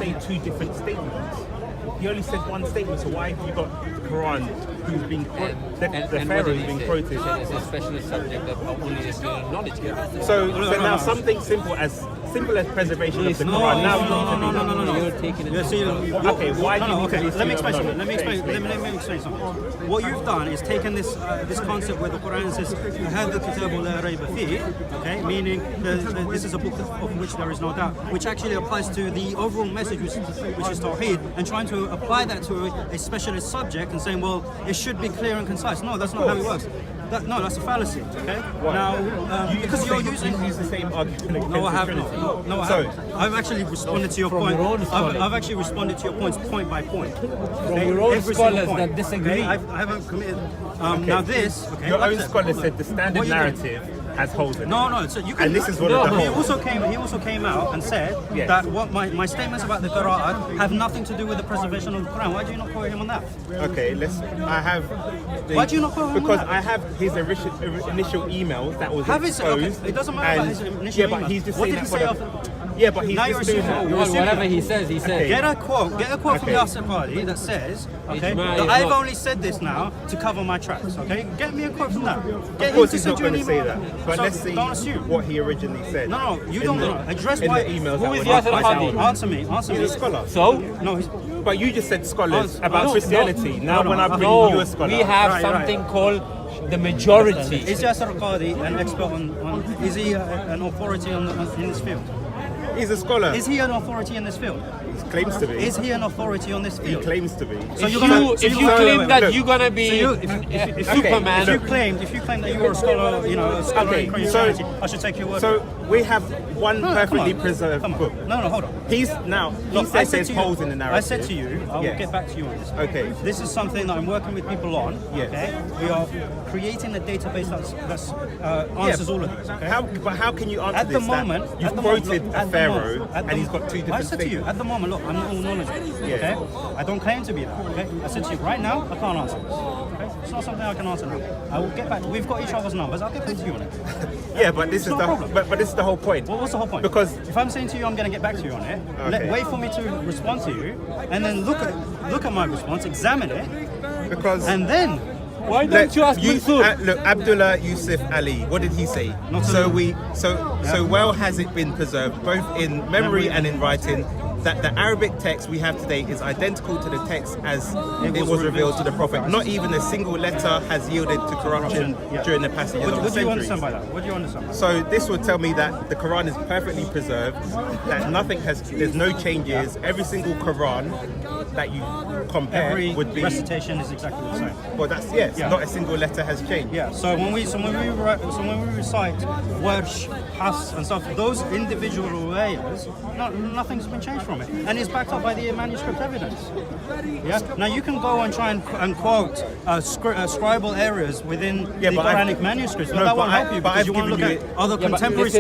say two different statements? He only said one statement, so why have you got the Quran who's being the Pharaoh is being quoted? It's a specialist subject of only this knowledge. So now something simple as preservation of the Quran. Now you need to be. No. You're taking it. Okay, why do you need to? Let me explain something. Let me explain something. What you've done is taken this concept where the Quran says هذا الكتاب لا ريب فيه, okay, meaning this is a book of which there is no doubt, which actually applies to the overall message, which is Tawheed, and trying to apply that to a specialist subject and saying, well, it should be clear and concise. No, that's not how it works. No, that's a fallacy. Okay. Why? Now, because you're using the same argument. No, I have not. No, I haven't. I've actually responded to your point. I've actually responded to your points point by point. From your own scholars that disagree. I haven't committed. Now this. Okay, your own scholar said the standard narrative has holes in it. No. So you can. And this is one of the holes. He also came out and said that what my statements about the Qur'an have nothing to do with the preservation of the Quran. Why do you not quote him on that? Okay, I have. Why do you not quote him on because that? I have his initial email that was exposed. Okay. It doesn't matter about his initial email. But he's just what saying did he that say after? Yeah, but he's now you're just doing assuming. that. Whatever he says, he said. Okay. Get a quote from Yasser Qadi that says, okay, that I've only said this now to cover my tracks. Okay, get me a quote from that. Of course, he's not going to say that. But let's see what he originally said. No, you don't know. Address why. The emails. Who is Yasser Qadi? Answer me. He's a scholar. So? No, but you just said scholars about Christianity. Now when I bring you a scholar, we have something called the majority. Is Yasser Qadi an expert on is he an authority in this field? He's a scholar. Is he an authority in this field? He claims to be. Is he an authority on this He field? claims to be. So if you claim that you're gonna be Superman, if you claim that you are a scholar, a scholar in Christianity, I should take your word. So we have one perfectly preserved book. No, hold on. He says there's holes in the narrative. I said to you, I will get back to you on this. Okay. This is something that I'm working with people on. Yes. Okay. We are creating a database that answers all of this. Okay. How can you answer at this? The moment, you've quoted a pharaoh, and he's got two different I said to you, at the moment, look, I'm not all knowledgeable. Okay. I don't claim to be that. Okay. I said to you, right now, I can't answer this. Okay. It's not something I can answer now. I will get back. We've got each other's numbers. I'll get back to you on it. Yeah, but this is but this is the whole point. What's the whole point? Because if I'm saying to you, I'm going to get back to you on it. Wait for me to respond to you, and then look at my response, examine it, and then. Why don't you ask Mansour? Look, Abdullah Yusuf Ali, what did he say? So well has it been preserved, both in memory and in writing, that the Arabic text we have today is identical to the text as it was revealed to the Prophet. Not even a single letter has yielded to corruption during the passage of the centuries. What do you understand by that? What do you understand by that? So this would tell me that the Quran is perfectly preserved, that there's no changes. Every single Quran that you compare would be recitation is exactly the same. Well, not a single letter has changed. Yeah. So when we recite Warsh, Hafs, and stuff, those individual layers, nothing's been changed from it, and it's backed up by the manuscript evidence. Yeah. Now you can go and try and quote scribal areas within the Quranic manuscripts, but that won't help you because you want to look at other contemporary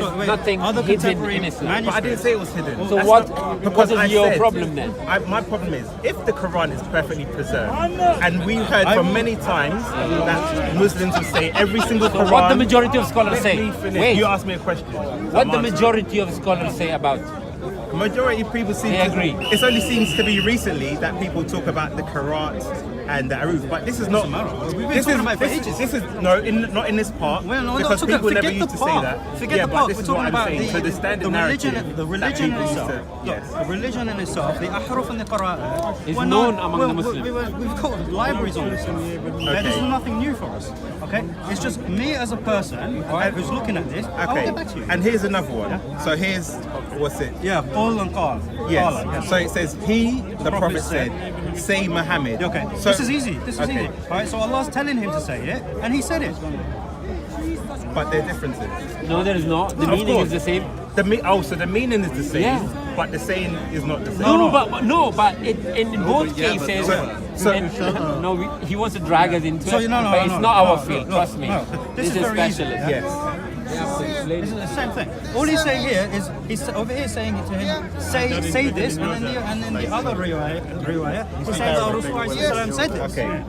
manuscripts. But I didn't say it was hidden. So what is your problem then? My problem is, if the Quran is perfectly preserved, and we've heard from many times that Muslims will say every single Quran. So what the majority of scholars say? Wait, you asked me a question. What the majority of scholars say about? Majority of people seem to agree. It only seems to be recently that people talk about the Karat and the Aruf, but this is not. This is not in this part because people never used to say that. Forget the part. We're talking about the religion. The religion itself. The religion in itself. The Ahruf and the Qur'an is known among the Muslims. We've got libraries on this. This is nothing new for us. Okay, it's just me as a person, who's looking at this. I'll get back to you. And here's another one. So here's what's it? Yeah, Qul and Qal. Yes. So it says, he, the Prophet said, say Muhammad. Okay. So this is easy. Easy. Alright, so Allah's telling him to say it, and he said it. But there are differences. No, there is not. The meaning is the same. So the meaning is the same, but the saying is not the same. But in both cases. He wants to drag us into it, but it's not our field. Trust me. This is specialist. Yes. This is the same thing. All he's saying here is he's over here saying it to him. Say this, and then the other riwayah, he's saying that Rasulullah said this. Okay.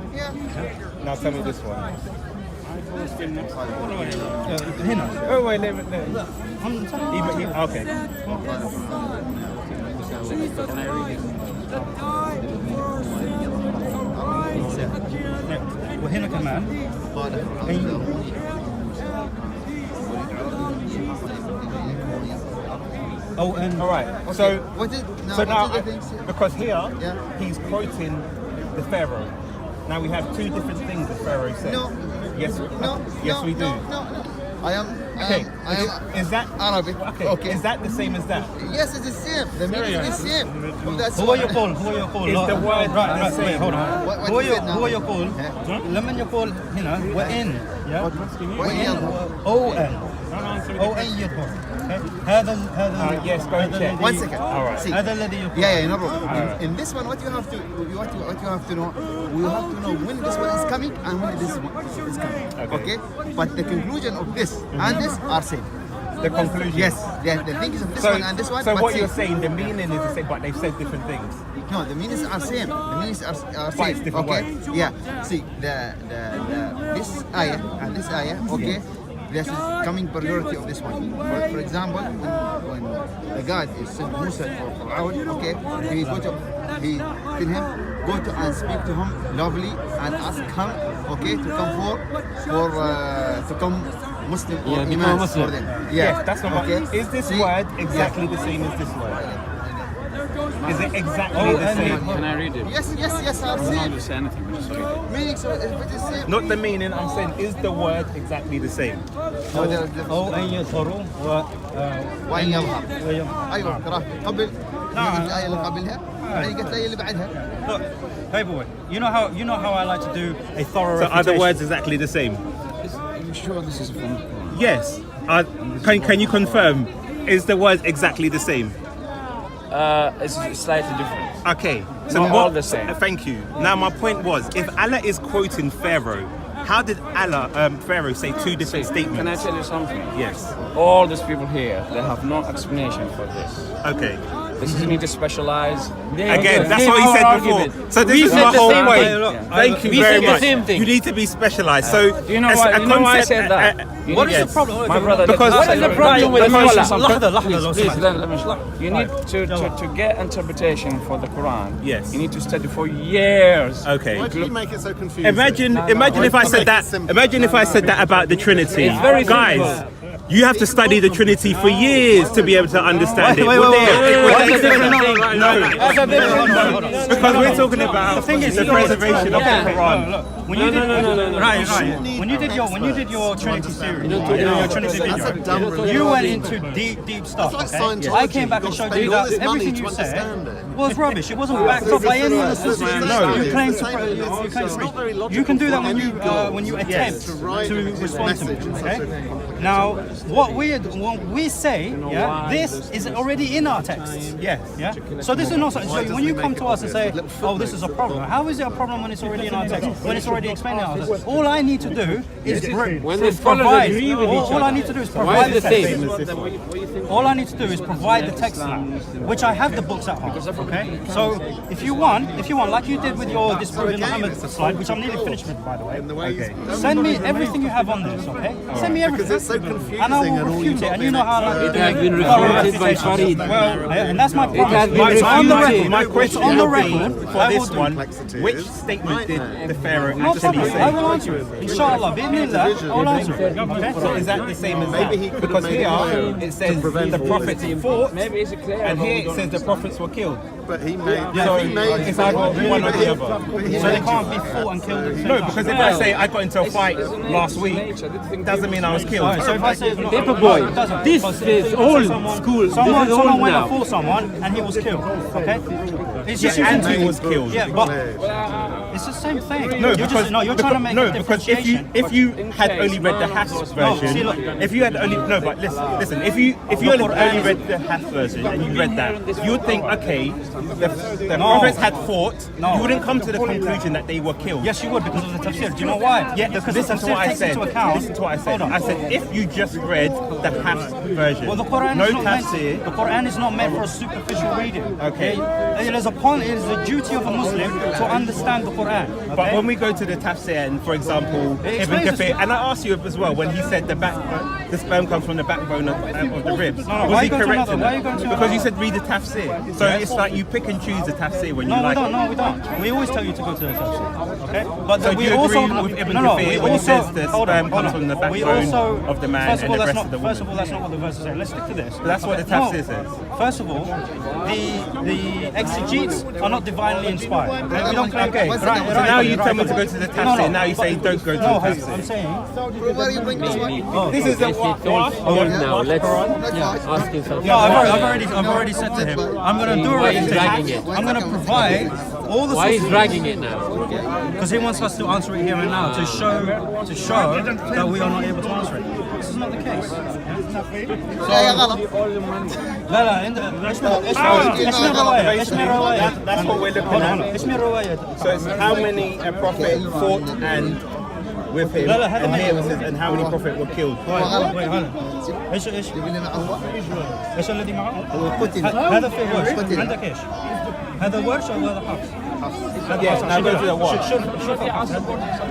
Now tell me this one. Oh wait, okay. Can I read it? وهنا كمان Oh, and All right. Okay. So What is so now what is the things? because here Yeah. he's quoting the Pharaoh. Now we have two different things the Pharaoh said. No. Yes. No. Yes, no, we do. No. I am. Okay. I am Is that Arabic. okay? Is that the same as that? Yes, it's the same. The meaning is the same. That's هو يقول Is the word right, the same? hold on. What هو is it now? هو يقول لما يقول هنا وإن وإن ON ON يظهر هذا yes, go and check. One second. All right. See. هذا الذي يقول Yeah, no problem. In this one, what you have to know, we have to know when this one is coming and when this one is coming. Okay. But the conclusion of this and this are same. The conclusion. Yes. The things of this one and this one. So but what same. you're saying, the meaning is the same, but they've said different things. No, the meanings are same. The meanings are But same. it's different Okay. words. Yeah. See the this ayah and this ayah. Okay. This is coming priority of this one. For example, when the God is sent Musa for Fir'aun, okay, he tell him go to and speak to him lovely and ask him, okay, to come to come Muslim or Yeah, become Iman Muslim. for them. Yes, that's not okay. Is this See? word exactly the same as this word? Is it exactly the same? Can I read it? Yes, are I don't same. understand anything, but just read it. Meaning so if it is same. Not the meaning, I'm saying, is the word exactly the same? No, the ON يظهر وين يظهر. ايوه ترى قبل نعم الايه اللي قبلها بعدين قلت الايه اللي بعدها. Look, Paperboy, you know how I like to do a thorough So are the refutation. words exactly the same? Are you sure this is from the Quran? Yes. Can you confirm? Is the word exactly the same? It's slightly different. Okay. So Not what, all the same. Thank you. Now my point was, if Allah is quoting Pharaoh, how did Pharaoh say two different statements? Can I tell you something? Yes. All these people here, they have no explanation for this. Okay. This is need to specialize. Again, that's what he said before. So this is my whole point. Thank you very much. You need to be specialized. So Do you know why? You know why I said that? What is the problem? My brother, Because- what is the problem with لحظة Salah? لو Please, سمحت. let me explain. You need to get interpretation for the Quran. Yes. You need to study for years. Okay. Why do you make it so confusing? Imagine if I said that. Imagine if I said that about the Trinity. It's very Guys, simple. you have to study the Trinity for years to be able to understand it. Wait. What's the difference? No, What's the difference? because we're talking about the preservation of the Quran. When you did right. When you did your Trinity series, your Trinity That's a dumb video, religion. you went into deep stuff. That's like Okay? Scientology. I came back and You've got showed to you spend all that this money everything to you said understand it. was rubbish. It wasn't backed up by any of the sources you claim to. You can do that when you attempt to respond to me. Okay? Now, what we say, this is already in our text. Yes. Yeah. So this is not. So when you come to us and say, "Oh, this is a problem," how is it a problem when it's already in our text? When it's already explained in our text? All I need to do is When the scholars provide. agree with each All I other. need to do is Why provide is the the text. same? All I need to do is provide the text now, which I have the books at home. Okay. So if you want, like you did with your Disproving Muhammad slide, which I'm nearly finished with, by the way. Okay. Send me everything you have on this. Okay. Send me everything. Because it's so confusing And I will and all refute you've it. got And you know how I like to It do has been thorough refuted by refutation. Farid. Well, and that's my promise. has been It's on the refuted. record. My question It's on the would be, record. for I will this do. one, complexities. which statement did the Pharaoh No actually problem. I say? will answer it. Inshallah. Bismillah. I will answer it. Okay. So is that the same as Maybe he that? could Because have made it here clear it says the prophets fought, Maybe it's clear. and here it says the prophets were killed. But he made. So he made. it's either one or the other. So they can't be fought and killed at the same No, time. because if I say I got into a fight last week, doesn't mean I was killed. Alright, so if I say Paperboy, it doesn't. this Because is if old someone- school. Someone This is old went now. and fought someone and he was killed. Okay. It's just Yeah, and using he was killed. Yeah, but it's the same thing. No, you're because you're trying to make no, a because differentiation. if you had only read the Hafs version, see, look. if you had only no, but listen, if you had only read the Hafs version and you read that, you would think, okay, the prophets had fought. No. You wouldn't come to the conclusion that they were killed. Yes, you would because of the tafsir. Do you know why? Yeah, because listen the to what tafsir I takes said. into account. Listen to what I said. Hold on. I said if you just read the Hafs version, Well, the Quran no is not meant. tafsir. The Quran is not meant for a superficial reading. Okay. It is the duty of a Muslim to understand the Quran. Okay? But when we go to the tafsir and, for example, It Ibn explains Kathir, this- and I asked you as well when he said the back. the sperm comes from the backbone of the ribs. why Was are he you going to correct another? in Why are you that? going to Because you another? said read the tafsir. So it's like you pick and choose the tafsir when you No, like we it. don't. No, we don't. We always tell you to go to the tafsir. Okay? But So we do you also agree with Ibn we Kathir when he also- says the hold on, sperm hold comes on. from the We backbone also- of the man first of and all, the that's breast of the not, First of all, woman? that's not what the verse is saying. Let's stick to this. That's what the tafsir says. First of all, the exegetes are not divinely inspired. Okay? We don't claim. Okay, so now you tell me to go to the tafsir. Now you say don't go to the No, tafsir. I'm saying. Where are you bring this one? This is the It's all old now. Let's ask him something. No, I've already said to him, I'm going to do a Why is he dragging refutation. it? I'm going to provide all the Why is sources. dragging it now? Because he wants us to answer it here and now to show that we are not able to answer it. This is not the case. لا يا غلط. لا لا عند اسمي الرواية اسمي الرواية That's what we're looking at. اسمي الرواية So it's how many a prophet fought and with him, لا لا هذا and ما here it says, and how many prophet were killed. ايش جيب لنا هو. ايش الذي معه؟ هو قتل. هذا في ورش قتل. عندك ايش؟ هذا ورش او هذا حفص؟ Yeah, now go to the what? شوف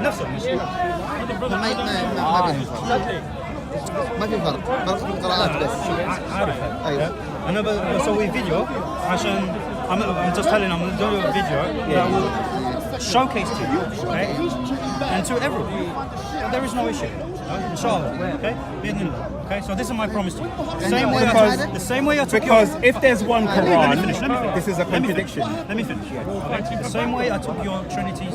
نفسه ما في فرق في القراءات بس. عارف ايوه. انا بسوي فيديو عشان I'm just telling I'm doing a video that will showcase to you, okay, and to everyone. There is no issue. Inshallah, okay? Okay, so this is my promise to you. The same way I took Because your, if there's one let me Quran, finish. this is a contradiction. Let me finish. Okay? The same way I took your Trinity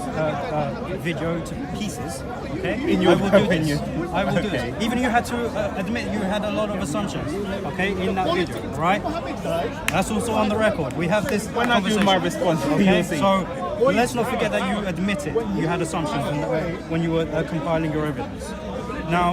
video to pieces, okay? In your I will do opinion. this. I will do Okay. this. Even you had to admit you had a lot of assumptions, okay, in that video, right? That's also on the record. We have this When I do conversation. my response, Okay, you'll see. so let's not forget that you admitted you had assumptions when you were compiling your evidence. Now,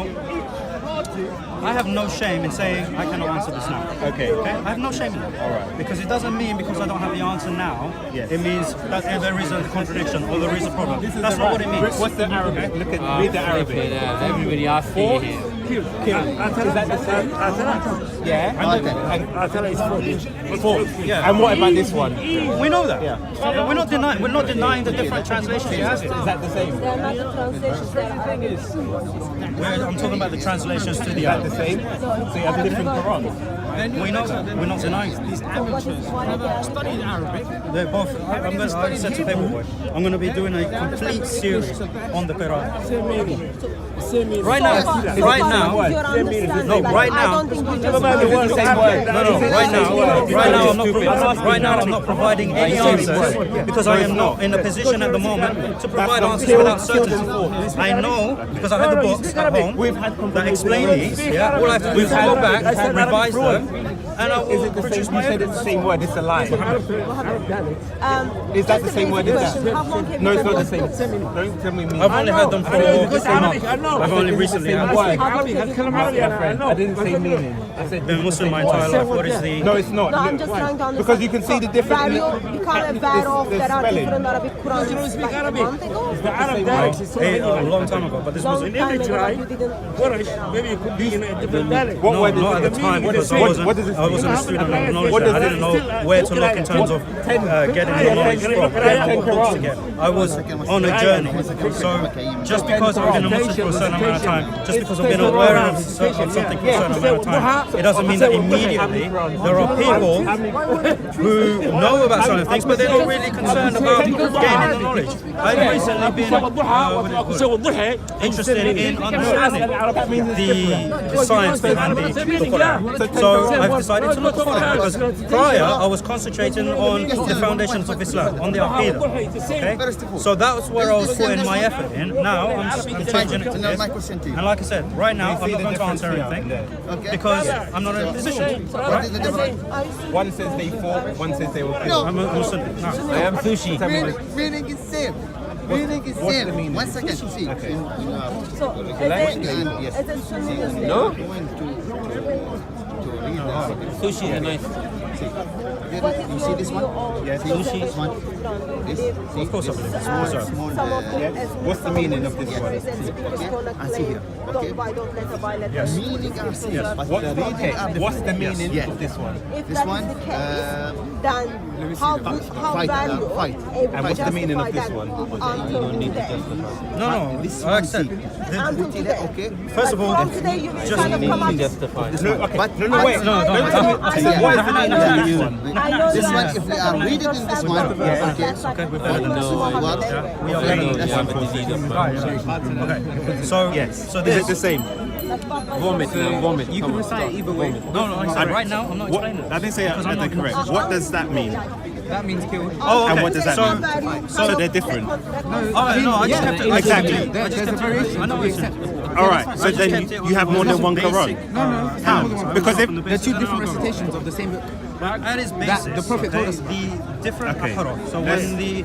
I have no shame in saying I cannot answer this now. Okay. I have no shame in that. All right. Because it doesn't mean because I don't have the answer now, Yes. it means that there is a contradiction or there is a problem. That's not what it means. What's the Arabic? Look at read the Arabic. Everybody asking here. Is that the same? Yeah. Four. Yeah. And what about this one? We know that. Yeah. We're not denying the different translations. Is that the same? They're not the translations, they're I'm talking about the translations to the Is that the Arabic. same? So you have different Qurans. We know that. We're not denying it. studied Arabic. They're both. I said to Paperboy, I'm going to be doing a complete series on the Quran. Right now, right now, no, right now. I don't think you just Right now, I'm not providing any answers because I am not in a position at the moment to provide answers without certainty. I know because I have the books at home that explain these. Yeah, all I have to do is go back, revise them, and I will produce my You said it's the same word. It's a lie. Is that the same word as that? No, it's not the same. Don't tell me. I've only had them for 3 months. I've only recently had them. Why? I didn't say meaning. I said Been Muslim my entire life. What is the? no, it's not. No, I'm just trying to understand. Because you can see the difference. You can't bear off the there are spelling. different Arabic Qurans like a month ago. A long time ago, but this Long wasn't. time ago, you didn't. What No, word is not it? at the time because I What does it wasn't a student of knowledge. What does I didn't know where to look in terms of getting the knowledge from, getting what books to get. I was on a journey. So just because I've been a Muslim for a certain amount of time, just because I've been aware of something for a certain amount of time, it doesn't mean that immediately there are people who know about certain things, but they're not really concerned about gaining the knowledge. I've recently been interested in understanding the science behind the Quran. So I've decided to look for it because prior I was concentrating on the foundations of Islam, on the Aqidah. Okay? So that's where I was putting my effort in. Now I'm changing it to this. And like I said, right now I'm not going to answer anything because I'm not in a position. What is the difference? One says they fought, one says they were killed. I'm a Muslim. No. I am sushi. Meaning is same. Meaning is What's same. the meaning? 1 second. See. Okay. So, Yes. is it Sunni Muslim? No? Going to read the Arabic. Sushi is nice. You see this one? Yes. See this one? This? See? Of course I believe it's Small, small. small, Some of them as What's the meaning of this one? I see here. Okay. Don't buy, don't let her buy, let her. Meaning are same. But What, the reading okay. are What's the meaning Yes. of this one? If This that one, is the case, than how good, how Fight, valuable. fight. And what's the meaning of this one? No, This I accept. okay. First of all, from today, you will kind of come out. But Wait, I know what is the meaning of this one? this one, if we are reading in this one, okay. Okay. So Yes. So Is this it the same? Vomit now, vomit. You can recite it either way. No, right now I'm not What, explaining. I didn't say that correct. What does that mean? That means killed. Oh, and what does that mean? So they're different. Oh no, I just kept it. Exactly. I just kept it. I know what you said. All right. So then you have more than one Quran. How? Because if They're two different recitations of the same book. That is basic. the Prophet told us. The different Okay. akhara. So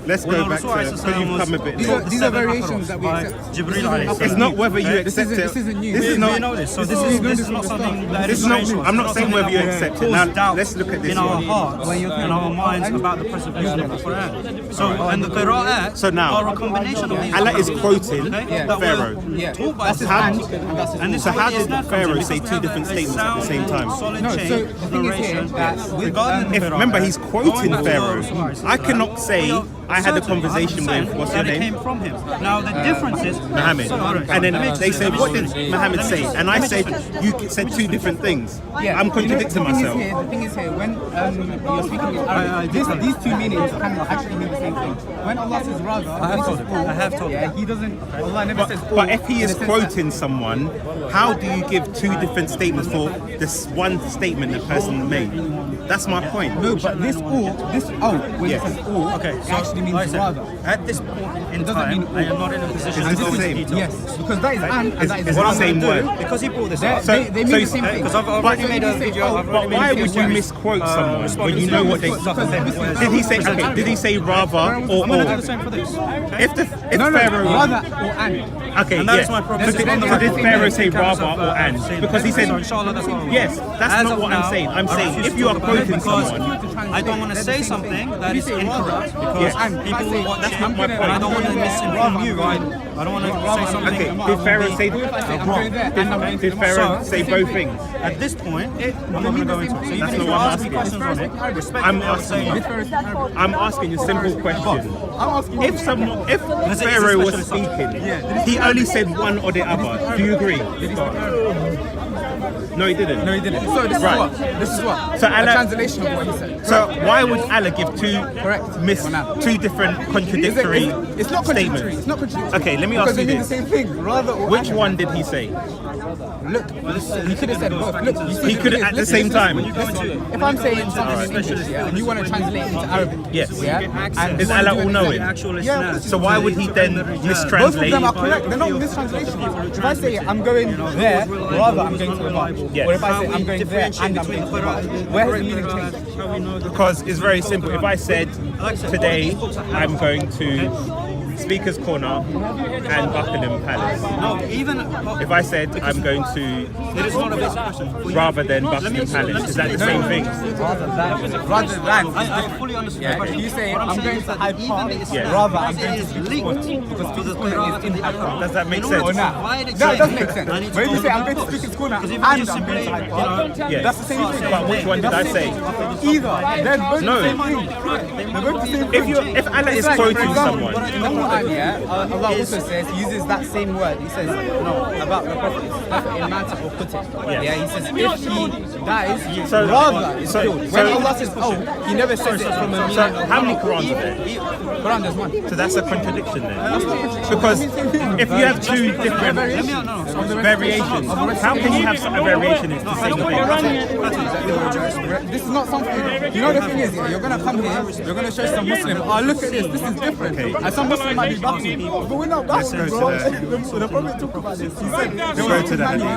Let's go back to it, because you've come a bit late. These are variations that we accept. Jibril alayhi it's not whether you accept it. This isn't new. This is You not. know this. So This this is is not something that This is is not. essential. I'm not It's saying whether you something that accept it. will Now cause doubt let's look at this in our one. hearts and our minds about the preservation of the Quran. So and the qira'at So now, are a combination of these. Allah is quoting that were Pharaoh. taught by That's his How- hand, and that's his and this So is how what it is did now Pharaoh because say we two have different a statements at the sound same time? solid No, chain so the thing is here narration that with, regarding the If qira'at, remember, he's quoting going back to Pharaoh. Rasulullah, I cannot say I had a conversation with what's your that it name, came from him. Now the difference is Muhammad, and then they say, what did Muhammad say? And I said, you said two different things. Yeah, I'm contradicting myself. The thing is here, when you're speaking in Arabic, these two meanings can actually mean the same thing. When Allah says rather, I have told him. yeah, He doesn't. Allah never says. But if he is in the sense quoting someone, how do you give two different statements for this one statement the person made? That's my point. that- No, but this when Yes. it says all, Okay, it so actually like I means said, rather. at this point in doesn't time, mean I am not in a position Is to this go the into same? detail. Yes, because that is and Is that is it What the I'm same going to do, word? because he brought this They- up. they mean the same thing. Because I've already made a video. I've But already why made a would you video. misquote someone when responding you to know the what they? stuff. Did he say? Okay. Did he say rather or I'm going to do or? the same for this. If Pharaoh. rather or and. Okay, And that yeah. is my problem. So did Pharaoh say rather or and? Because he said, Inshallah, that's what yes, that's As not of what I'm now, saying. I'm I saying refuse if to you are talk about it quoting because someone, I don't want to say something that is incorrect because Yes. people will watch That's it, not my and I point. don't want to misinform you. I don't want to say something. okay, that did Pharaoh will say? be I'm going there and I'm going to Did the Pharaoh mosque. say both things? At this point, I'm not going to go into it. So even That's if not you what I'm ask me asking. questions on it, respect I'm what I'm asking saying. you. I'm asking you a simple question. I'm asking If someone, if Is it Pharaoh was special speaking, he only said one or the other. Do you agree? No, he didn't. No, he didn't. So this Right. is what? This is what? So a Allah- translation of what he said. So why would Allah give Correct. two different contradictory It's not contradictory. statements? It's not contradictory. Okay, let me because ask you they mean this. the same thing. Rather or Which and. one did he say? Look, he could have said both. Look, you see, He could have at the same time. If I'm saying something in English, yeah, and you want to translate it into Arabic, Yes. yeah, and Is you wanna Allah do it all in knowing? English, Yeah. So why would he then both of mistranslate? them are correct. They're not mistranslations. If I say I'm going there, rather I'm going to the bar. Yes. Or if I say I'm going there and I'm going to the bar, where has the meaning changed? Because it's very simple. If I said today I'm going to Speakers Corner and Buckingham Palace. No, even If I said I'm going to it is not a basic question. rather than Buckingham Palace, is that the same thing? Rather than. I fully understand the Yeah, question. if you say What I'm saying going is to that Hyde Park, Yeah. rather I'm it going to is Speakers linked Corner. to Because the Speakers Corner is in Hyde Park. Does that make In sense? order Or to not? provide No, it exactly- does make sense. I need to But if go you say on I'm the going to books. Speakers Corner Because and even I'm just going to simply, Hyde Park, Yes. that's the same thing. But which one did I say? Either. They're both No. the same thing. They're both the same If thing. if Allah is It's like, for quoting example, someone, in the Quran, yeah, Allah also says, he uses that same word. He says, no, about the Prophet. In matter or put it. Yeah, he says, if he dies, rather is killed. When Allah says, oh, he never says it from a meaning. so how many Qurans are there? Quran, there's one. So that's a contradiction then. Because if you have two different variations, how can you have a variation it's the same thing? This is not something, you know the thing is, yeah, you're going to come here, you're going to show some Muslim, oh look at this is different. And some Muslim might be battling, but we're not battling, bro. The Prophet talked about this. He said, there was a companion,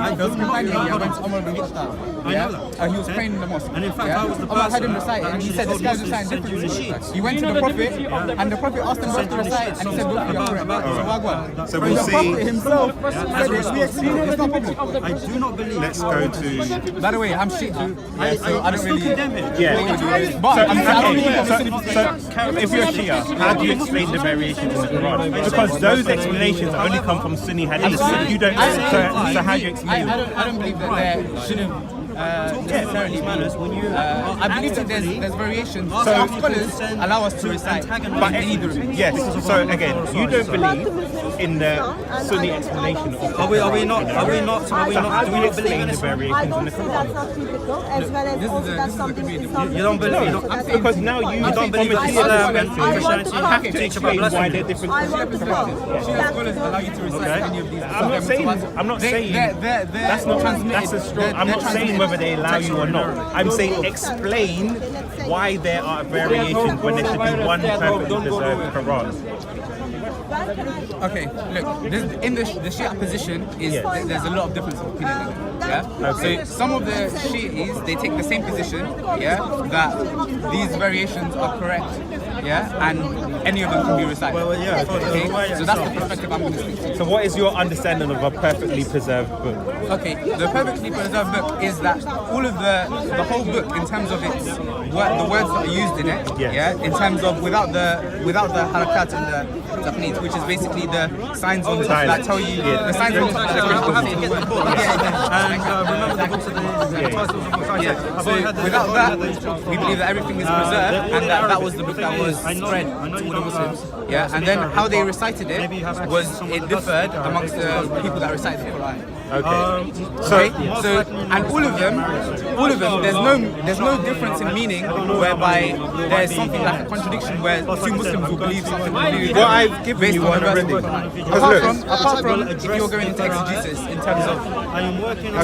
yeah, went to Umar ibn Khattab, yeah, and he was praying in the mosque. And in fact, yeah? I was the Allah had person him recite it, and he that said, this actually guy's told reciting Yusuf to differently. send you the He went to the Prophet, and the Prophet asked him both to recite it, and he said, both of you are correct. So wagwan. So we'll The see. Prophet himself said it, we accept it, it's not problem. I do not believe. Let's go to. By the way, I'm Shia, yeah, so I don't still really... condemn it. Yeah. But So, I don't okay, so if you're Shia, how do you explain the variations in the Quran? Because those explanations only come from Sunni hadith. So you don't. So how do you explain I it? don't believe that there shouldn't necessarily manners when you I believe that there's variations. Some scholars allow us to recite But either. yes, so again, you don't believe in the Sunni explanation of Are we not? Do we not believe in the this? variations in the Quran? As well as also that's something You don't believe? Because now you don't believe from a in Shia Islam and perspective, Christianity? you have to explain why they're different. I want to go. Shia scholars allow you to recite any of these. I'm not saying that's not transmitted. that's a strong. I'm not saying whether they allow you or not. I'm saying explain why there are variations when there should be one perfectly preserved Quran. Okay, look, in the Shia position is there's a lot of difference of opinion in it. Yeah. So some of the Shi'is they take the same position, that these variations are correct, and any of them can be recited. Okay. So that's the perspective I'm going to stick to. So what is your understanding of a perfectly preserved book? Okay, the perfectly preserved book is that all of the whole book in terms of its the words that are used in it, in terms of without the harakat and the taqneet, which is basically the signs on top that tell you the signs on top that Remember the books of the So without that, we believe that everything is preserved and that was the book that was spread to all the Muslims. And then how they recited it was it differed amongst the people that recited the Quran. Okay. So and all of them, there's no difference in meaning whereby there's something like a contradiction where two Muslims will believe something completely Well, different. I've given based you on one the verse of already. the Quran. Because Apart from if you're going into exegesis in terms of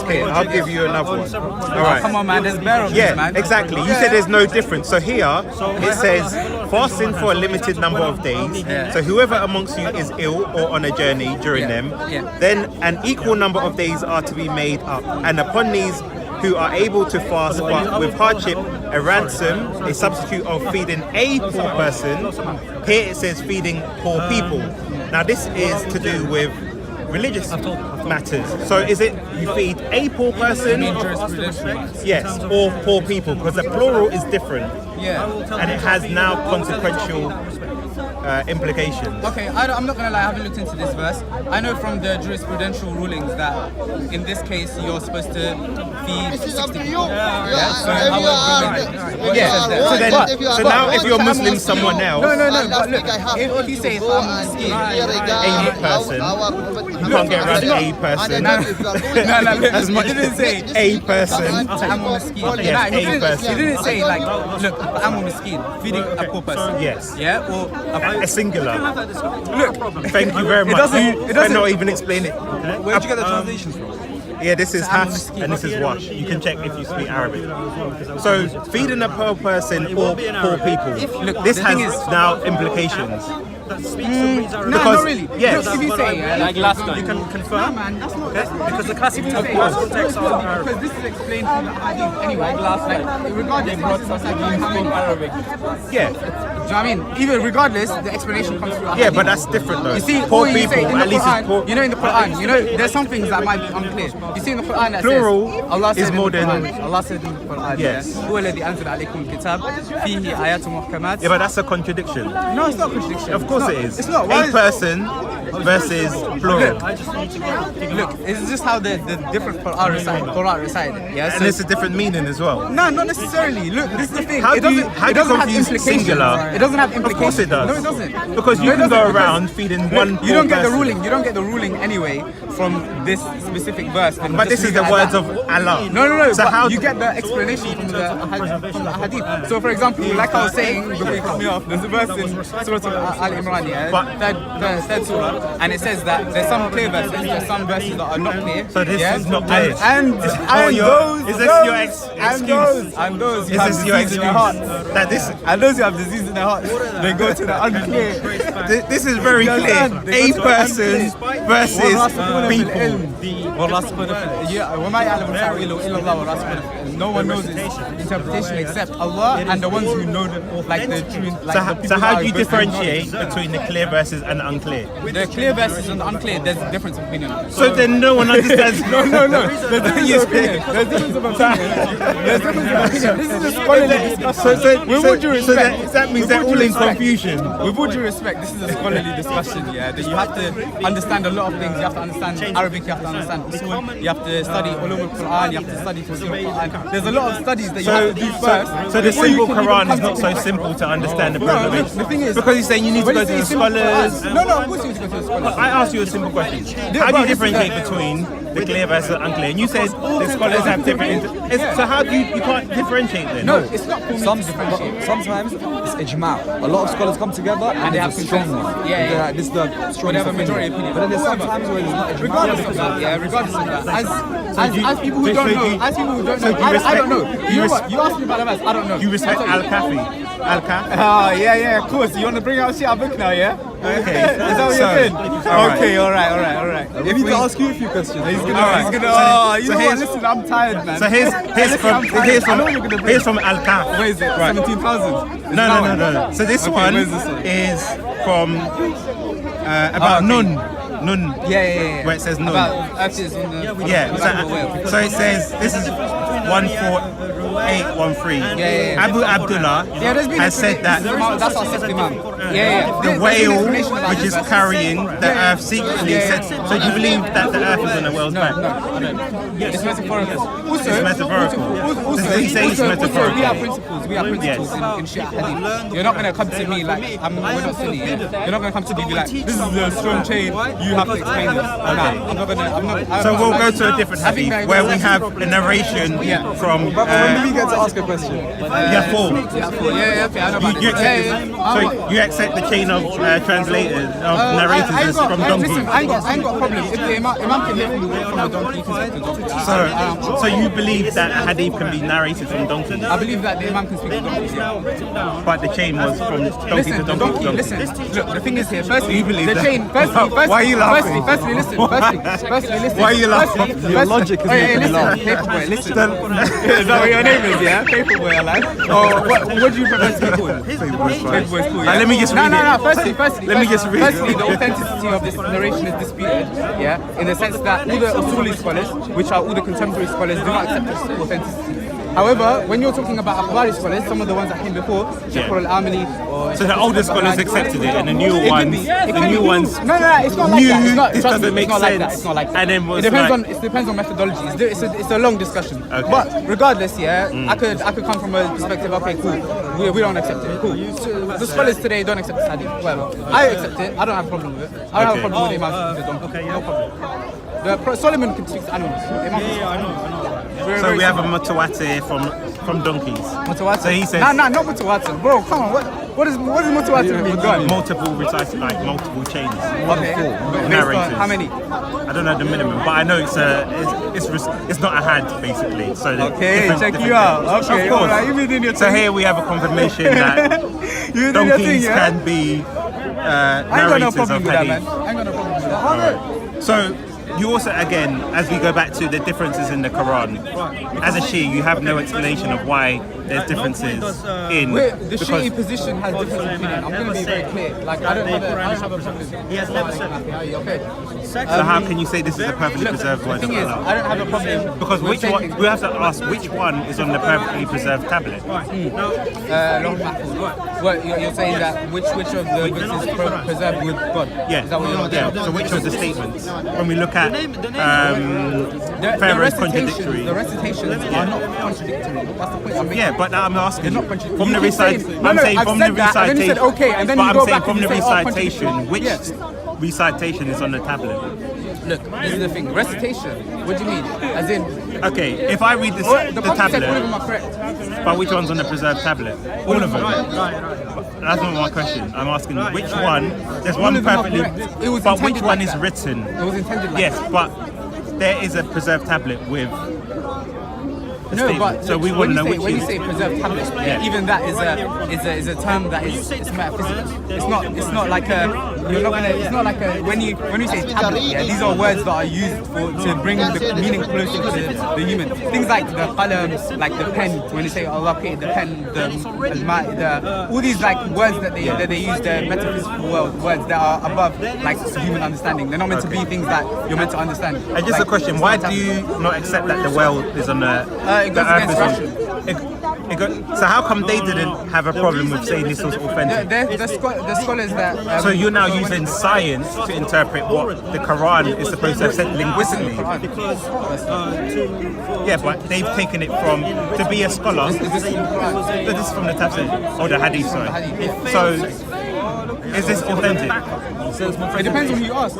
Okay, I'll give you another one. All right. come on man, there's bare of this, man. Exactly. You said there's no difference. So here it says fasting for a limited number of days. So whoever amongst you is ill or on a journey during them, then an equal number of days are to be made up. And upon these who are able to fast but with hardship, a ransom, a substitute of feeding a poor person. Here it says feeding poor people. Now this is to do with religious matters. So is it you feed a poor person? Yes, or poor people, because the plural is different. And it has now consequential implications. Okay, I'm not gonna lie, I haven't looked into this verse. I know from the jurisprudential rulings that in this case you're supposed to feed 60 people. So now if you're Muslim, someone else, No, but look, if you say if I'm Muslim, a person, you can't get around a person. As much didn't say a person. Yes, a person. He didn't say like, look, I'm a miskin, feeding a poor person. Yes. Or A singular. look, Thank you very much. It doesn't not even explain it. Where'd you get the translations from? Yeah, this is Hafs and this is Wash. You can check if you speak Arabic. So feeding a poor person or poor people. Look, this has now implications. That speaks and reads Arabic. No, Because- not really. yes. Look, if you say Like last time. You can confirm? No, man, that's not Because the classic texts are Arabic. because this is explained from the hadith anyway. Regardless, Arabic. Yeah, do you know what I mean? Even regardless, the explanation comes through. yeah, but that's different though. You see, poor or you people, say in the at least Quran, it's poor. you know, in the Quran, you know, there's some things that might be unclear. You see in the Quran that Plural says, Allah is said more in the than- Quran, Allah said in the Quran, Yes. هو الذي أنزل عليكم الكتاب فيه آيات محكمات. Yeah, but that's a contradiction. No, it's not a contradiction. Of course it's it not. is. It's not. Why A is- person versus plural. Look, it's just how the different Quran recite. Yeah, And it's a different meaning as well. no, not necessarily. Look, this is the thing. How it do you- doesn't, how it do you doesn't have confuse implications. singular? It doesn't have Of implications. course it does. No, it doesn't. Because you No, it can go doesn't. around feeding one You poor don't get the person. ruling. You don't get the ruling anyway from this specific verse. Then But just this is leave the it at words that. of Allah. No. So but how you get the explanation from the hadith. So, for example, like I was saying before you cut me off, there's a verse in Surah Al Imran, third surah, and it says that there's some clear verses, there's some verses that are not clear. So this is not clear. And Is those, this your excuse? and those who Is have this your disease in excuse? their hearts, That this and those who have disease in their hearts, they go to the unclear. this is very You clear. understand? They A go to the person unclear. versus والراسخون في people. العلم. والراسخون في العلم. وما يعلم تأويله إلا الله والراسخون في العلم. No one knows its interpretation except Allah and the ones who know the true. So how do you differentiate between the clear verses and the unclear? The clear verses and the unclear? There's a difference of opinion. So then no one understands. No. There's difference of opinion. There's difference of opinion. There's difference of opinion. This is a scholarly discussion. With all due respect, that means they're all in confusion. With all due respect, this is a scholarly discussion. Yeah, that you have to understand a lot of things. You have to understand Arabic. You have to understand usul, you have to study ulum al-Quran, you have to study tafsir al-Quran. There's a lot of studies that you have to do first. So the simple Quran is not so simple to understand the Prophet. The thing is, because he's saying you need to go to the scholars. No, of course you need to go to the scholars. I asked you a simple question. How do you differentiate between the clear versus the unclear? And you said the scholars have different. So how do you can't differentiate then? No, it's not for me to differentiate. Sometimes it's ijma'. A lot of scholars come together and they have a strong one. Yeah. This is the strongest majority opinion. But then there's sometimes where there's not ijma'. Regardless of that, as people who don't know, I don't know. You know what? You asked me about the verse, I don't know. You respect Al-Kafi? Al-Kafi? Oh, yeah, of course. You want to bring out shit book now, yeah? Okay. Is that what you're saying? Okay, all right. We need to ask you a few questions. He's gonna. You know what? Listen, I'm tired, man. So here's from Al-Kafi. Where is it? Right. 17,000. No. So this one is from about Nun. Yeah. Where it says Nun. Yeah. So it says this is 14813. Yeah. Abu Abdullah has said that That's our sixth imam. Yeah. the whale, which is carrying the earth secretly, said. So you believe that the earth is on the world's back? No, I don't. It's metaphorical. Also, It's metaphorical. Does he say it's metaphorical? we have principles in Shia Hadith. You're not going to come to me like, we're not Sunni. You're not going to come to me and be like, this is a strong chain, you have to explain this. I'm not going to. So we'll go to a different hadith where we have a narration from. When do we get to ask a question? Yeah, four. Yeah, okay, I know about You this. accept so you accept the chain of translators, of narrators as from donkey. Listen, I ain't got a problem. If the imam can hear from a donkey, he can speak to donkey. So you believe that a hadith can be narrated from donkey? I believe that the imam can speak to donkey. Yeah. But the chain was from donkey Listen, to the donkey. donkey. Listen, look. The thing is here. Firstly, You believe the that? chain. Firstly, Why are you laughing? Firstly, listen. Firstly, listen. Why are you laughing? Your logic is making me laugh. Paperboy, listen. Is that what your name is? Yeah, Paperboy, I like. Oh, what do you prefer to be called? Paperboy's cool. Yeah? Let me just read No. it. Firstly, Let me just read it. Firstly, the authenticity of this narration is disputed. Yeah, in the sense that all the Usuli scholars, which are all the contemporary scholars, do not accept this authenticity. However, when you're talking about Akhbari scholars, some of the ones that came before, Sheikh al-Amili, or So the older scholars accepted it, and the newer It ones, can be. ones. No, it's not like knew that. It's not, this trust me, doesn't make it's not like that. sense. It's not like that. And then was it depends like- on methodology. It's a long discussion. Okay. But regardless, yeah, I could come from a perspective. Okay, cool. We don't accept it. Cool. So the scholars today don't accept this hadith. Whatever. I accept it. I don't have a problem with it. I don't have a problem with the imam speaking to donkey. Okay, No problem. Solomon can speak to animals. The imam can I know. So we have a mutawatir from donkeys. Mutawatir. So he says Nah, not mutawatir. Bro, come on. What does mutawatir mean? Go on. multiple recited, like multiple chains. Okay. Based on Narrators. how many? I don't know the minimum, but I know it's not a had basically. So Okay, different- check different you out. things. Okay, Of course. alright, you been doing your So thing. here we have a confirmation that You doing your thing, donkeys yeah? can be I ain't got no narrators problem of with that, hadith. man. I ain't got no problem with that. So you also, again, as we go back to the differences in the Quran, as a Shia, you have no explanation of why there's differences in. The Shi'i position has different opinion. I'm going to be very clear. Like, I don't have a problem. He has never said that. Okay. So how can you say this is a perfectly preserved The word thing of is, Allah? I don't have a problem. Because with which taking- one? We have to ask which one is on the perfectly preserved tablet. Lawh Mahfuz. What you're saying that which of the books is preserved with God? Yeah. Is that what you're Yeah. So which of the statements? When we look at The Pharaoh's recitations, contradictory. the recitations are not contradictory. That's the point I'm making. Yeah, but I'm asking They're not you, contradictory. from the You keep saying- recitation. No, I'm saying I've from the said that, and then you recitation. said okay, and then but you I'm go saying back from and the you say, oh, recitation, which Yeah. recitation is on the tablet? Look, this is the thing. Recitation. What do you mean? As in, Okay, if I read the the Prophet said all of them tablet, are correct. but which one's on the preserved tablet? All of them. Right. That's not my question. I'm asking which one. There's All one of them are perfectly. correct. It was But which intended one like is that. written? It was intended like Yes, that. but there is a preserved tablet with. a No, statement. but So we when want to know you say which when you is. say preserved tablet, Yeah. even that is a term that is metaphysical. It's not like a you're not gonna. It's not like a when you say tablet. Yeah, these are words that are used to bring the meaning closer to the human. Things like the qalam, like the pen. When you say Allah created the pen, all these like words that they use, the metaphysical words that are above like human understanding. They're not meant to be things that you're meant to understand. And just Like, a question: why do you not accept that the well is on the? It goes the earth against is on- Russian. So how come they didn't have a problem with saying this was authentic? The scholars that. So you're now using science to interpret what the Quran is supposed to have said linguistically. Because Yeah, but they've taken it from to be a scholar. This is from the tafsir or the hadith. Sorry. So is this authentic? It depends on who you ask.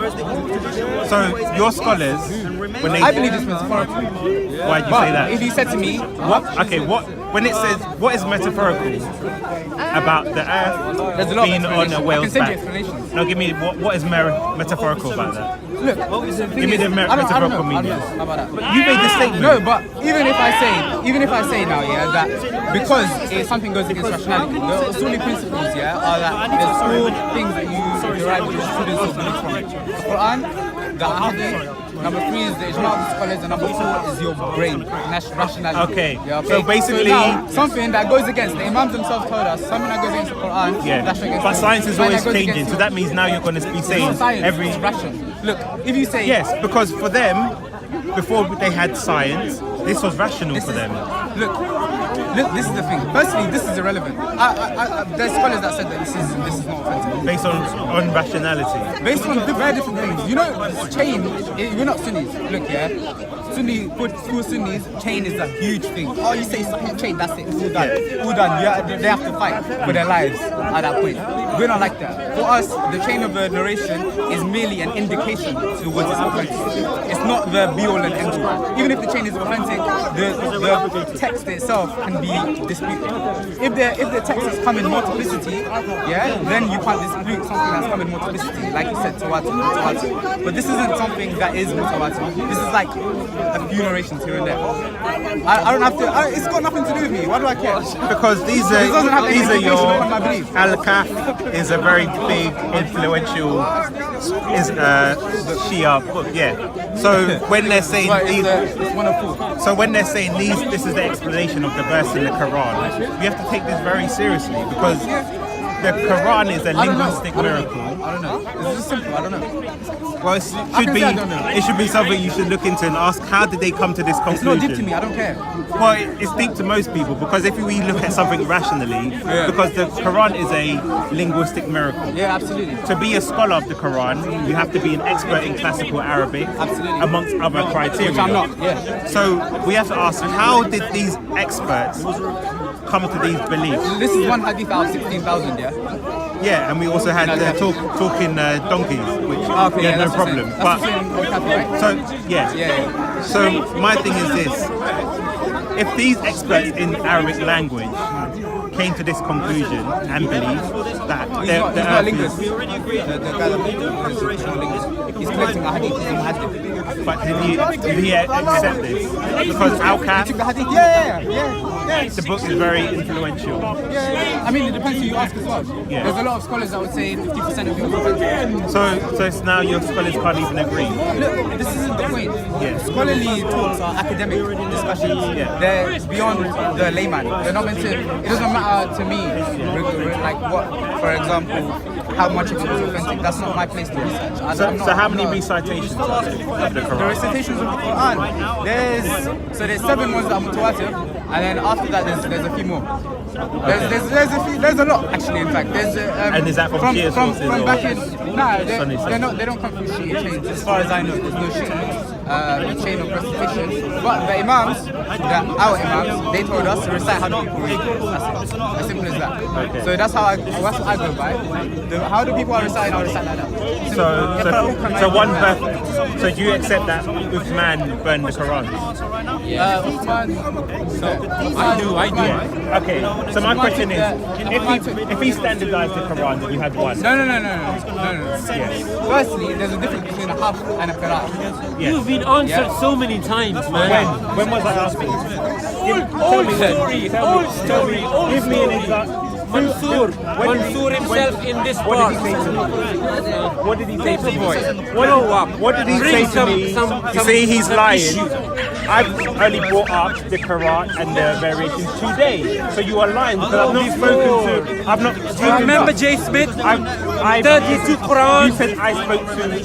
So your scholars, when they I believe it's metaphorical. why'd you say that? If you said to me, When it says what is metaphorical about the earth there's a lot being of on a explanations. I whale's can send back? you explanations. No, give me what is metaphorical about that? Look, Give me the metaphorical meaning. How about that? You made the statement. No, but even if I say now, yeah, that because something goes against rationality, the Sunni principles, yeah, are that there's all things that you derive your students of knowledge from. The Quran, the Hadith, number 3 is the ijma of the scholars, and number 4 is your brain, rationality. Okay. Yeah, So basically, now, something that goes against the Imams themselves told us, something that goes against the Quran, that's against but the science is Something always that goes changing. against So that means now you're going to be it's saying not science, every it's rational. Look, if you say yes, because for them, before they had science, this was rational for them. Look, this is the thing. Firstly, this is irrelevant. There's scholars that said that this is not authentic. Based on rationality. Based on very different things. You know, chain, we're not Sunnis. Look, yeah. Sunni, for Sunnis, chain is a huge thing. Oh, you say chain, that's it. It's all done. All done. They have to fight for their lives at that point. We're not like that. For us, the chain of the narration is merely an indication towards its authenticity. It's not the be-all and end-all. Even if the chain is authentic, the text itself can be disputed. If the text has come in multiplicity, yeah, then you can't dispute something that's come in multiplicity. Like you said, mutawatir. But this isn't something that is mutawatir. This is like a few narrations here and there. I don't have to. It's got nothing to do with me. Why do I care? Because these doesn't have are any your implication on my belief. Al-Kahf is a very big, influential Shia book. Yeah. So when they're saying It's one of 4. so when they're saying this is the explanation of the verse in the Quran, we have to take this very seriously because the Quran is a linguistic miracle. I don't know. It's just simple. I don't know. Well, it should be something you should look into and ask how did they come to this conclusion? It's not deep to me. I don't care. Well, it's deep to most people because if we look at something rationally, because the Quran is a linguistic miracle. Yeah, absolutely. To be a scholar of the Quran, you have to be an expert in classical Arabic, Absolutely. amongst other criteria. Which I'm not. Yeah. So we have to ask, how did these experts come to these beliefs? This is one hadith out of 16,000. Yeah. Yeah, and we also had talking donkeys, which no that's problem. That's the same right? So yeah. So my thing is this: if these experts in Arabic language came to this conclusion and believe that He's not a linguist. We already agreed. The guy that made he's not a linguist. He's collecting a hadith. He's a muhaddith. but did he accept this? Because Al-Kahf, The hadith. Yeah. the book is very influential. Yeah. I mean, it depends who you ask as well. Yeah. There's a lot of scholars that would say 50% of it was authentic. So it's now your scholars can't even agree. Look, this isn't the point. Yeah. Scholarly talks are academic discussions. Yeah. They're beyond the layman. They're not meant to. It doesn't matter to me, like what, for example, how much of it was authentic. That's not my place to research. So how many recitations of the The Quran? recitations of the Quran. There's 7 ones that are mutawatir, and then after that there's a few more. There's a lot actually. In fact, there's And is that from Shia sources from or back in? Nah, Sunni they don't come from Shia chains. As far as I know, there's no Shia chain of recitation. But the imams, our imams, they told us to recite how the people read. That's it. As simple as that. Okay. So that's what I go by. How do people are reciting? I'll recite like that. So one person. So do you accept that Uthman burned the Quran? I do. Okay. So my question is, if he standardized the Quran, then you had one. No. Yes. Firstly, there's a difference between a half and a qira'ah. Yes. You've been answered so many times, man. When was I asking? Old story. Give me an example. Mansoor himself in this part. What did he say to me? What did he say to me? You see, he's lying. I've only brought up the Quran and the variations today. So you are lying because I've not spoken to. I've not. Do you remember Jay Smith? 32 Quran. You said I spoke to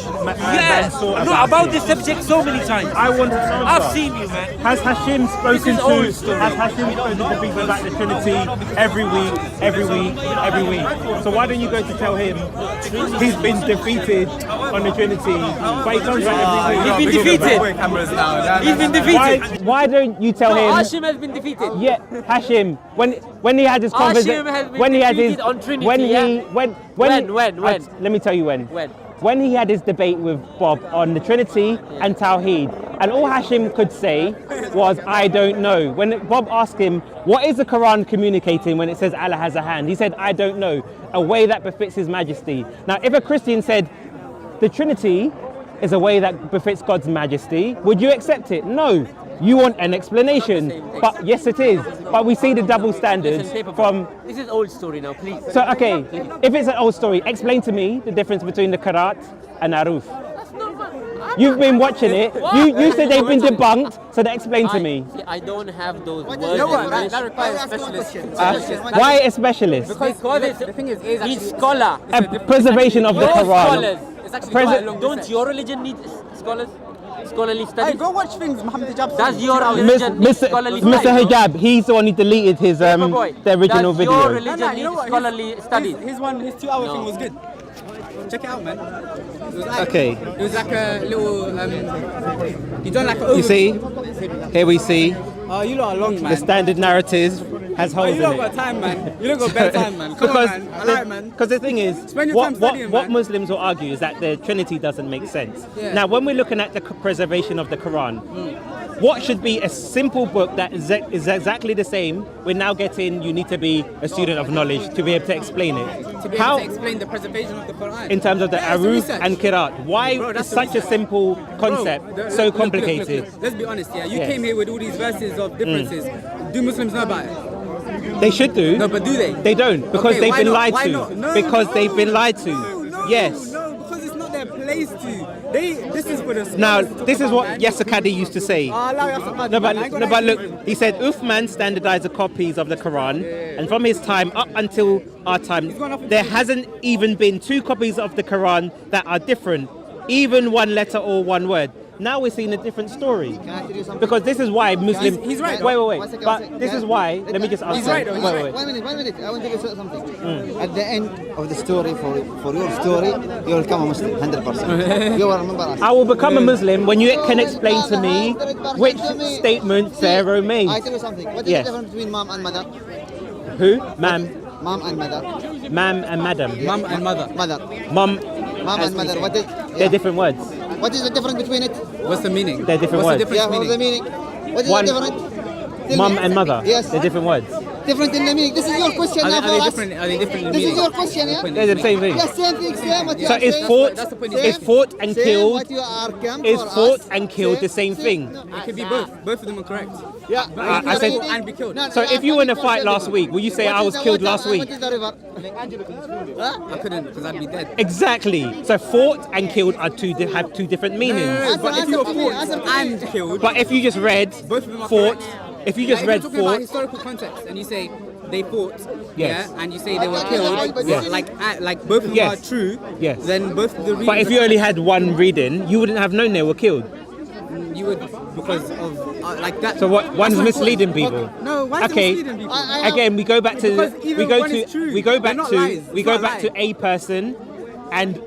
Yes. Mansoor No, about this subject so many times. I want to know. I've seen you, man. Has Hashim spoken This is old to? story. Has Hashim spoken to people about the Trinity every week? So why don't you go to tell him he's been defeated on the Trinity? But he comes back every week. He's been defeated. He's been defeated. Why don't you tell him? Hashim has been defeated. Yeah, Hashim. When he had his conversation, Hashim has been when he had his defeated on Trinity, when yeah. he when let me tell you when. When he had his debate with Bob on the Trinity and Tawheed, and all Hashim could say was, I don't know. When Bob asked him, what is the Quran communicating when it says Allah has a hand? He said, I don't know, a way that befits His Majesty. Now, if a Christian said, the Trinity is a way that befits God's Majesty, would you accept it? No. You want an explanation, but yes it is. But we see the double standards from... This is old story now, please. So, okay, if it's an old story, explain to me the difference between the Qiraat and Aruf. You've been watching it. You said they've been debunked, so explain to me. I don't have those words. That requires specialists. Why a specialist? Because the thing is he's scholar. A preservation of the Your Quran. scholars. It's actually Presi- quite a long Don't research. your religion need scholars? Scholarly Hey, studies? go watch things Muhammad Hijab. Does your religion need scholarly studies? Mr. Hijab, he's the one who deleted his the original Does video. your religion need scholarly studies? His 2-hour thing was good. Check it out, man. It was like, Okay. It was like a little. You done like an You see, here we see Oh, you lot are long, man. the standard narrative has holes You in don't got it. time, man. You don't got better time, man. Come on, man. I like, man. Because the thing is, Spend your time what studying, man. Muslims will argue is that the Trinity doesn't make sense. Yeah. Now, when we're looking at the preservation of the Quran, what should be a simple book that is exactly the same, we're now getting, you need to be a student of knowledge to be able to explain it. To be able to explain the preservation of the Quran. In terms of the Yeah, it's the Aruf research. and Qiraat, why Bro, is that's the such a research. simple concept so Look, complicated? look. Let's be honest, yeah. You Yes. came here with all these verses of differences. Do Muslims know about it? They should do. No, but do they? They don't, because Okay, they've why been not? lied Why to. not? No, Because no, they've been lied to. No, Yes. No, because it's not their place to. This is for the Now, scholars to talk this is about, what man. Yasser Qadi used to say. Allow Yasser Qadi, No, man. I ain't but gonna look, argue with him. he said Uthman standardized the copies of the Quran, and from his time up until our time, there hasn't even been 2 copies of the Quran that are different, even one letter or one word. Now we're seeing a different story. Can I tell you something? Because this is why Muslims. He's right, though. Wait. One second, But this is why. Let me just ask. He's right, though. He's right. Wait. 1 minute. I want to tell you something. At the end of the story, for your story, you will become a Muslim, 100%. You will remember us. I will become a Muslim when you can explain to me which statement Pharaoh made. I tell you something. What is Yes. the difference between mom and mother? Who? Ma'am, Mom and mother. ma'am, and madam. Mum and mother. Mother. Mum. Mom and mother. What is? They're different words. What is the difference between it? What's the meaning? They're different What's the words. difference Yeah, what's the meaning? meaning? What is One- the difference? Tell Mum me. and mother. Yes. They're different words. Different in the meaning. This is your question now Are for they us. different? Are they different in This is meaning? your question, yeah? They're the same thing. Yes, same thing, same what you So are is saying. fought, That's the point. is fought and Same killed, what you are come is for fought us. and killed the same thing. No, It could be both. Both of them are correct. Yeah. I said- and be killed. So if you were in a fight last week, will you say I was killed last week? What is the river? I couldn't because I'd be dead. Exactly. So fought and killed are have 2 different meanings. But if you're Answer to me, fought answer to me. and killed, But if you just read both of them are fought, correct. if you just Like, read if you're talking about fought, historical context and you say they fought, Yes. yeah, and you say they were Yes. killed, Yes. like both of them Yes. are true, Yes. then both of the readings but if you only had one reading, you wouldn't have known they were killed. you would because of like that. So what? One's That's my misleading point. people. No, why is it Okay. misleading people? Again, we go back to Because even one is true. we go back They're not to lies. we It's go not a back to lie. a person and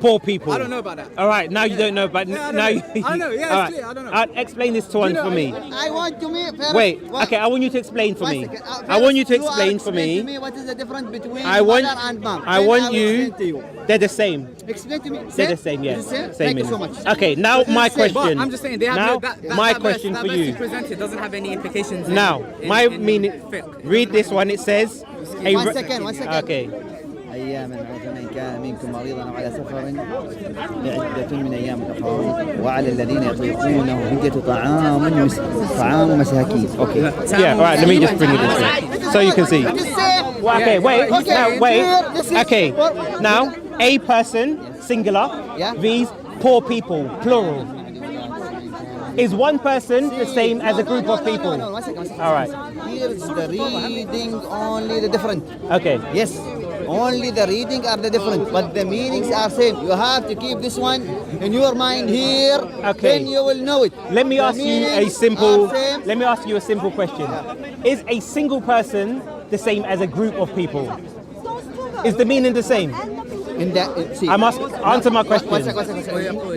poor people. I don't know about that. All right, now you don't know, but Yeah, I don't now know. you. I don't know. Yeah, it's all right. clear. I don't know. Explain this to one for me. I want to me first. Wait. What- Okay, I want you to explain for one me. second. I want you to First, explain for explain to me. me what is the difference between I want. mother and mom. I Then want will you. explain to you. They're the same. Explain to me. They're the same. Yes. Is it same? Same Thank you so meaning. much. Okay. Now This is my same. question. But I'm just saying they have now that question that for verse you. you presented doesn't have any implications. Now, my meaning. fiqh. Read this one. It says. One second. Okay. أيام معروفة من كان منكم مريضا أو على سفر لعدة من أيام أخرى وعلى الذين يطيقونه فدية طعام مساكين. Okay. Yeah. All right. Let me just bring it this way so you can see. Well, okay. Wait. Now, wait. Okay. Now, a person, singular. These poor people, plural. Is one person the same as a group of people? No, 1 second. All right. Here's the reading, only the different. Okay. Yes, only the reading are the different, but the meanings are same. You have to keep this one in your mind here. Okay. Then you will know it. Let me ask you a simple. Same. Let me ask you a simple question. Is a single person the same as a group of people? Is the meaning the same? In that, see, I must answer my question. One second.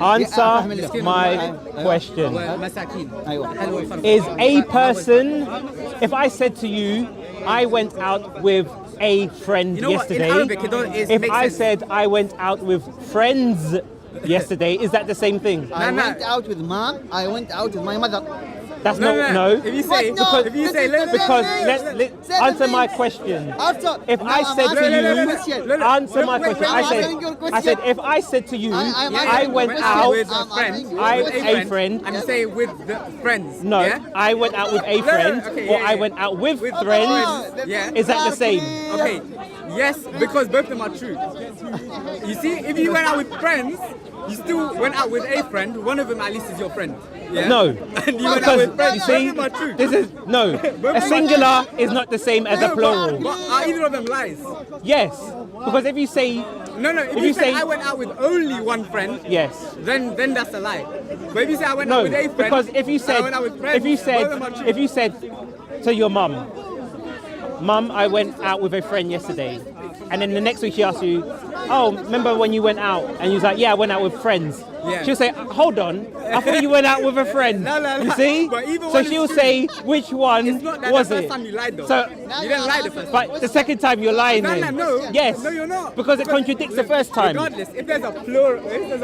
Answer my question. Is a person, if I said to you, I went out with a friend yesterday, if I said I went out with friends yesterday, is that the same thing? I went out with mom, I went out with my mother. That's no. If you say, What? No, Because let's answer my question. If I said to you, answer my question. I said if I said to you, I went out with a friend, a friend, and you say with the friends. no, Yeah? I went out with a friend, Okay, or yeah, I yeah. went out with With friends. Yeah. Is that the same? Okay. Yes, because both of them are true. You see, if you went out with friends, you still went out with a friend. One of them at least is your friend. Yeah? No, And you went out because with friends. you see, Both of them are true. this is no. A singular is not the same as a plural. But are either of them lies? Yes, because if you say No. If you say I went out with only one friend, yes, then that's a lie. But if you say I went no, out with a friend, because if you and I said went out with friends, both of them are true. if you said to your mum, I went out with a friend yesterday, and then the next week she asks you, oh, remember when you went out? And you was like, yeah, I went out with friends. Yeah. She'll say, hold on, I thought you went out with a friend. No. You see? But either So one is she'll true. say, which one It's not that was the first it? time you lied though. So, you didn't lie the first time. but the second time you're lying then. No. Yes. No, you're not. Because it contradicts the first time. Regardless, if there's a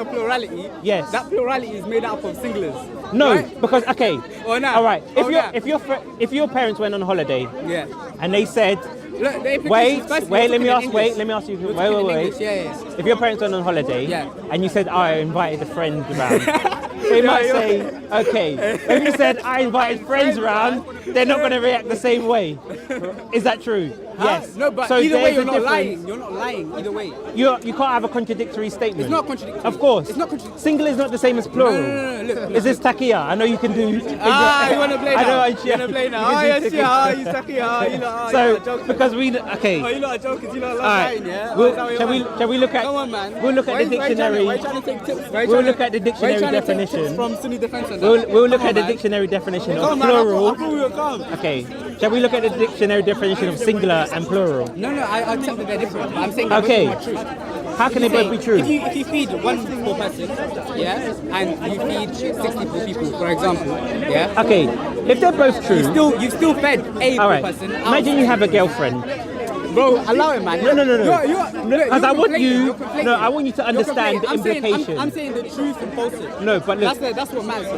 plurality, Yes. that plurality is made up of singulars. No, right? because okay. Or not. All right. Or not. If your parents went on holiday Yeah. and they said, Look, the wait, implications, first, let me you're ask talking in you. English. You're talking in Wait. English. Yeah. If your parents went on holiday Yeah. and you said, oh, I invited a friend around, they might say, okay. If you said, I invited friends around, they're not going to react the same way. Is that true? Yes. No, but so either way, there's you're a not difference. lying. You're not lying either way. You can't have a contradictory statement. It's not contradictory. Of course. It's not contradictory. Single is not the same as plural. No. Look. Is this takia? I know you can do. You want to play now? I know. You want to play now? Oh, yes, you sucky. You lot So because we okay. Oh, you lot are joking. You lot All love right. lying, yeah? Shall we look at? Come on, man. We'll look at the dictionary. Why are you trying to take tips? We'll look at the dictionary definition. From Sunni defense and We'll look at the dictionary definition of plural. I thought we were calm. Okay. Shall we look at the dictionary definition of singular and plural? No, I accept that they're different. But I'm saying that Okay. both of them are true. How can they both be true? If you feed one poor person, yeah, and you feed 60 poor people, for example, yeah. Okay. If they're both true. You've still fed a All poor right. person. Imagine you have a girlfriend. Bro, allow it, man. No. Because I want you. No, I want you to understand the implication. I'm saying the truth and falsehood. No, but look. That's what matters.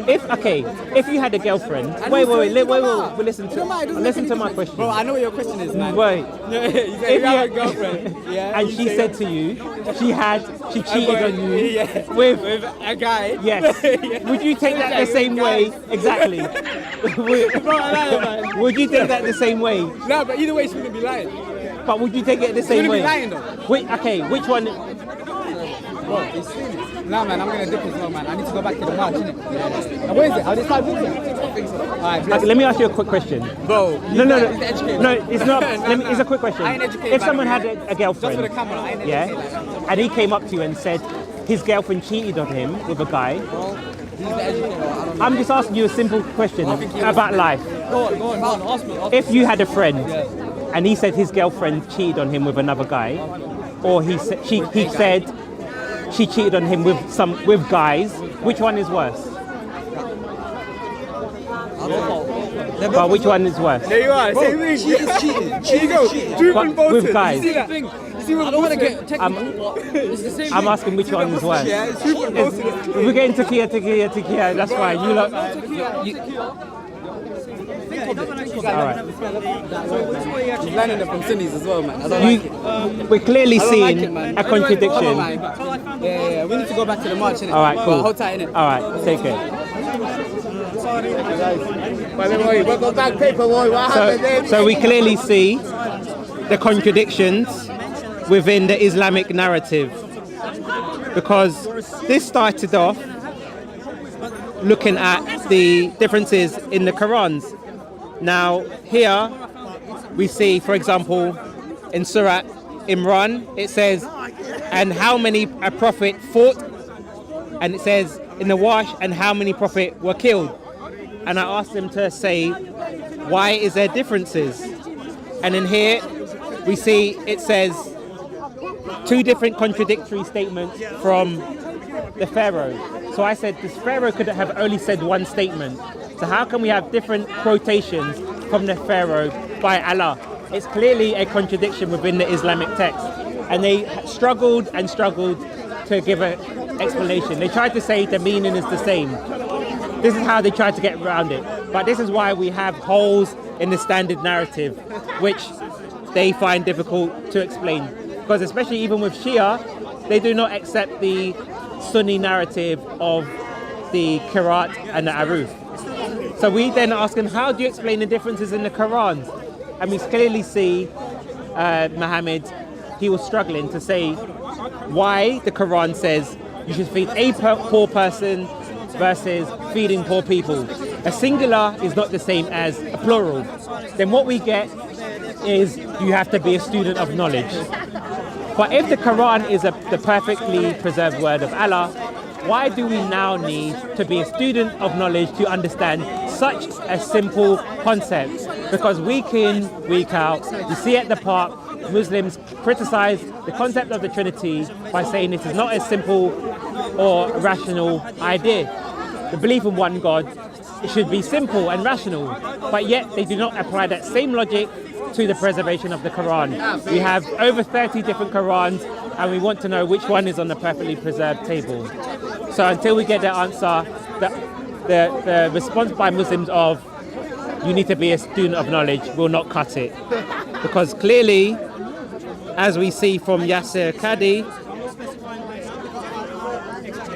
If you had a girlfriend. Wait. Listen to my question. Bro, I know what your question is, man. Wait. You say you have a girlfriend, yeah, And she said to you, she cheated on you with a guy. Yes. Would you take that the same way? Exactly. Would you take that the same way? No, but either way, she wouldn't be lying. But would you take it the same way? She wouldn't be lying though. Wait, okay, which one? Nah, man, I'm gonna dip as well, man. I need to go back to the march, innit? And where is it? Are they 5 minutes? Alright, Okay, let me ask you a quick question. Bro, No, it's not. It's a quick question. I ain't educated, If by someone the had way. a girlfriend, Just for the camera, I ain't yeah, educated. and he came up to you and said his girlfriend cheated on him with a guy, He's the educator. I'm just asking you a simple question about life. Go on, ask me. If you had a friend and he said his girlfriend cheated on him with another guy, or he said she cheated on him with guys, which one is worse? But which one is worse? There you are, same thing. Cheating. There you go. Truth and With falsehood. guys. You see that thing? You see what I don't want to get technical, but it's the same I'm asking which one is worse. Yeah, it's truth and falsehood. We're getting tequila. That's fine. You lot. Yeah, it doesn't actually All right. So this is what he actually Learning it from Sunnis as well, man. I don't like it. We're clearly I don't like seeing it, man. a contradiction. Come on, man. Yeah. We need to go back to the march, innit? All right, cool. Hold tight, innit? All right, take care. Welcome back, Paperboy. What happened? So we clearly see the contradictions within the Islamic narrative, because this started off looking at the differences in the Qurans. Now here we see, for example, in Surah Imran, it says, and how many a prophet fought, and it says in the Wash, and how many prophet were killed. And I asked them to say, why is there differences? And in here we see it says two different contradictory statements from the Pharaoh. So I said, this Pharaoh could have only said one statement. So how can we have different quotations from the Pharaoh by Allah? It's clearly a contradiction within the Islamic text. And they struggled and struggled to give an explanation. They tried to say the meaning is the same. This is how they tried to get around it. But this is why we have holes in the standard narrative, which they find difficult to explain. Because especially even with Shia, they do not accept the Sunni narrative of the Qiraat and the Aruf. So we then ask them, how do you explain the differences in the Quran? And we clearly see Muhammad, he was struggling to say why the Quran says you should feed a poor person versus feeding poor people. A singular is not the same as a plural. Then what we get is you have to be a student of knowledge. But if the Quran is the perfectly preserved word of Allah, why do we now need to be a student of knowledge to understand such a simple concept? Because week in, week out, you see at the park, Muslims criticize the concept of the Trinity by saying it is not a simple or rational idea. The belief in one God, it should be simple and rational, but yet they do not apply that same logic to the preservation of the Quran. We have over 30 different Qurans, and we want to know which one is on the perfectly preserved table. So until we get the answer, the response by Muslims of you need to be a student of knowledge will not cut it. Because clearly, as we see from Yasser Qadi,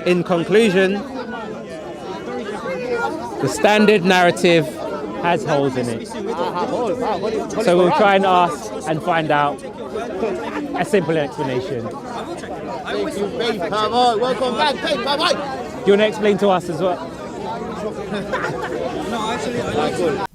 in conclusion, the standard narrative has holes in it. So we'll try and ask and find out a simple explanation. Welcome back, Paperboy. Do you want to explain to us as well? No, actually, I like